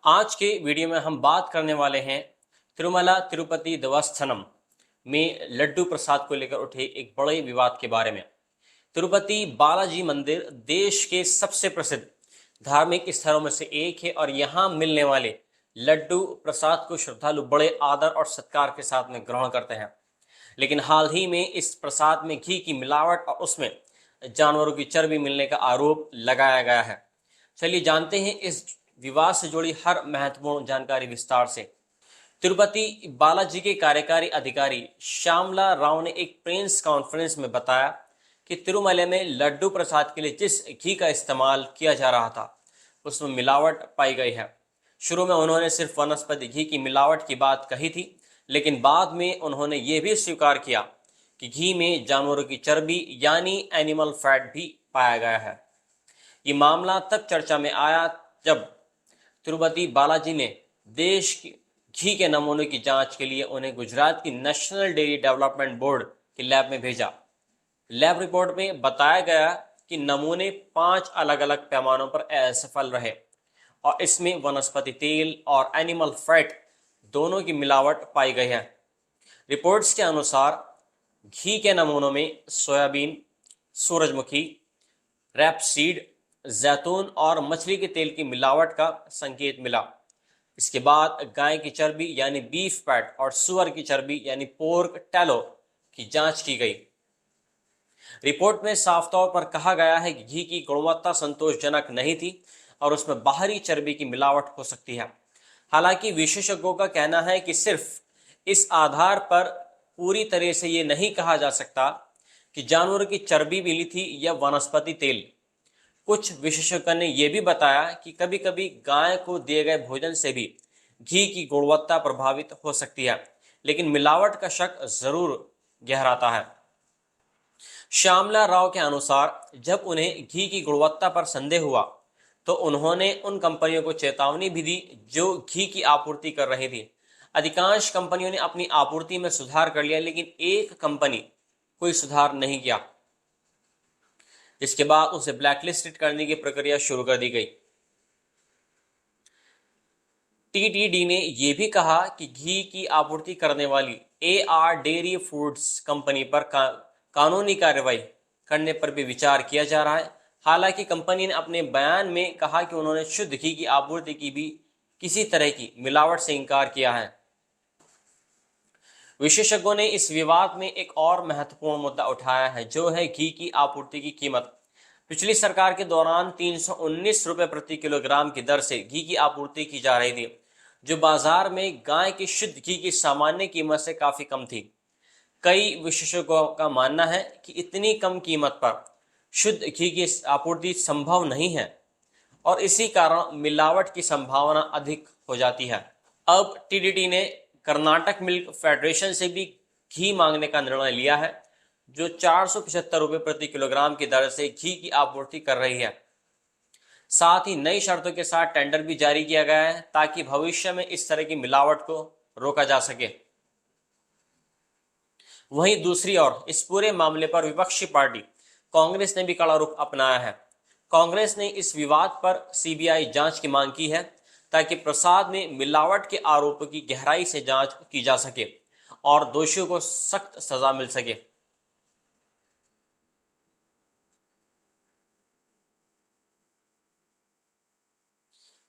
आज के वीडियो में हम बात करने वाले हैं तिरुमला तिरुपति देवस्थानम में लड्डू प्रसाद को लेकर उठे एक बड़े विवाद के बारे में। तिरुपति बालाजी मंदिर देश के सबसे प्रसिद्ध धार्मिक स्थलों में से एक है और यहाँ मिलने वाले लड्डू प्रसाद को श्रद्धालु बड़े आदर और सत्कार के साथ में ग्रहण करते हैं। लेकिन हाल ही में इस प्रसाद में घी की मिलावट और उसमें जानवरों की चर्बी मिलने का आरोप लगाया गया है। चलिए जानते हैं इस विवाद से जुड़ी हर महत्वपूर्ण जानकारी विस्तार से। तिरुपति बालाजी के कार्यकारी अधिकारी श्यामला राव ने एक प्रेस कॉन्फ्रेंस में बताया कि तिरुमले में लड्डू प्रसाद के लिए जिस घी का इस्तेमाल किया जा रहा था उसमें मिलावट पाई गई है। शुरू में उन्होंने सिर्फ वनस्पति घी की मिलावट की बात कही थी, लेकिन बाद में उन्होंने ये भी स्वीकार किया कि घी में जानवरों की चर्बी यानी एनिमल फैट भी पाया गया है। ये मामला तब चर्चा में आया जब तिरुपति बालाजी ने देश की घी के नमूनों की जांच के लिए उन्हें गुजरात की नेशनल डेयरी डेवलपमेंट बोर्ड के लैब में भेजा। लैब रिपोर्ट में बताया गया कि नमूने 5 अलग अलग पैमानों पर असफल रहे और इसमें वनस्पति तेल और एनिमल फैट दोनों की मिलावट पाई गई है। रिपोर्ट्स के अनुसार घी के नमूनों में सोयाबीन, सूरजमुखी, रैपसीड, जैतून और मछली के तेल की मिलावट का संकेत मिला। इसके बाद गाय की चर्बी यानी बीफ फैट और सुअर की चर्बी यानी पोर्क टैलो की जांच की गई। रिपोर्ट में साफ तौर पर कहा गया है कि घी की गुणवत्ता संतोषजनक नहीं थी और उसमें बाहरी चर्बी की मिलावट हो सकती है। हालांकि विशेषज्ञों का कहना है कि सिर्फ इस आधार पर पूरी तरह से ये नहीं कहा जा सकता कि जानवरों की चर्बी मिली थी या वनस्पति तेल। कुछ विशेषज्ञों ने यह भी बताया कि कभी कभी गाय को दिए गए भोजन से भी घी की गुणवत्ता प्रभावित हो सकती है, लेकिन मिलावट का शक जरूर गहराता है। श्यामला राव के अनुसार जब उन्हें घी की गुणवत्ता पर संदेह हुआ तो उन्होंने उन कंपनियों को चेतावनी भी दी जो घी की आपूर्ति कर रही थी। अधिकांश कंपनियों ने अपनी आपूर्ति में सुधार कर लिया, लेकिन एक कंपनी कोई सुधार नहीं किया, जिसके बाद उसे ब्लैकलिस्टेड करने की प्रक्रिया शुरू कर दी गई। टीटीडी ने यह भी कहा कि घी की आपूर्ति करने वाली एआर डेयरी फूड्स कंपनी पर कानूनी कार्रवाई करने पर भी विचार किया जा रहा है। हालांकि कंपनी ने अपने बयान में कहा कि उन्होंने शुद्ध घी की आपूर्ति की भी किसी तरह की मिलावट से इनकार किया है। विशेषज्ञों ने इस विवाद में एक और महत्वपूर्ण मुद्दा उठाया है, जो है घी की आपूर्ति की कीमत। पिछली सरकार के दौरान 319 रुपए प्रति किलोग्राम की दर से घी की आपूर्ति की जा रही थी, जो बाजार में गाय की शुद्ध घी की सामान्य कीमत से काफी कम थी। कई विशेषज्ञों का मानना है कि इतनी कम कीमत पर शुद्ध घी की आपूर्ति संभव नहीं है और इसी कारण मिलावट की संभावना अधिक हो जाती है। अब टीडीडी ने कर्नाटक मिल्क फेडरेशन से भी घी मांगने का निर्णय लिया है, जो 475 रुपए प्रति किलोग्राम की दर से घी की आपूर्ति कर रही है। साथ ही नई शर्तों के साथ टेंडर भी जारी किया गया है ताकि भविष्य में इस तरह की मिलावट को रोका जा सके। वहीं दूसरी ओर इस पूरे मामले पर विपक्षी पार्टी कांग्रेस ने भी कड़ा रुख अपनाया है। कांग्रेस ने इस विवाद पर सीबीआई जांच की मांग की है ताकि प्रसाद में मिलावट के आरोपों की गहराई से जांच की जा सके और दोषियों को सख्त सजा मिल सके।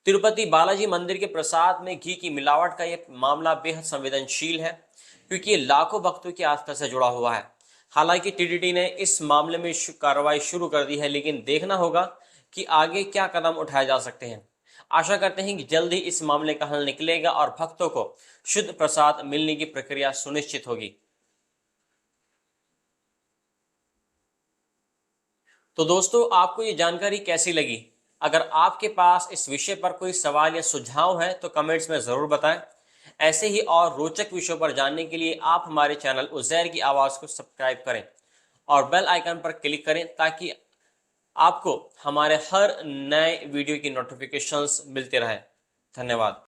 तिरुपति बालाजी मंदिर के प्रसाद में घी की मिलावट का यह मामला बेहद संवेदनशील है, क्योंकि ये लाखों भक्तों की आस्था से जुड़ा हुआ है। हालांकि टीटीडी ने इस मामले में कार्रवाई शुरू कर दी है, लेकिन देखना होगा कि आगे क्या कदम उठाए जा सकते हैं। आशा करते हैं कि जल्द ही इस मामले का हल निकलेगा और भक्तों को शुद्ध प्रसाद मिलने की प्रक्रिया सुनिश्चित होगी। तो दोस्तों, आपको ये जानकारी कैसी लगी? अगर आपके पास इस विषय पर कोई सवाल या सुझाव है तो कमेंट्स में जरूर बताएं। ऐसे ही और रोचक विषयों पर जानने के लिए आप हमारे चैनल उज़ैर की आवाज़ को सब्सक्राइब करें और बेल आइकन पर क्लिक करें ताकि आपको हमारे हर नए वीडियो की नोटिफिकेशंस मिलते रहे। धन्यवाद।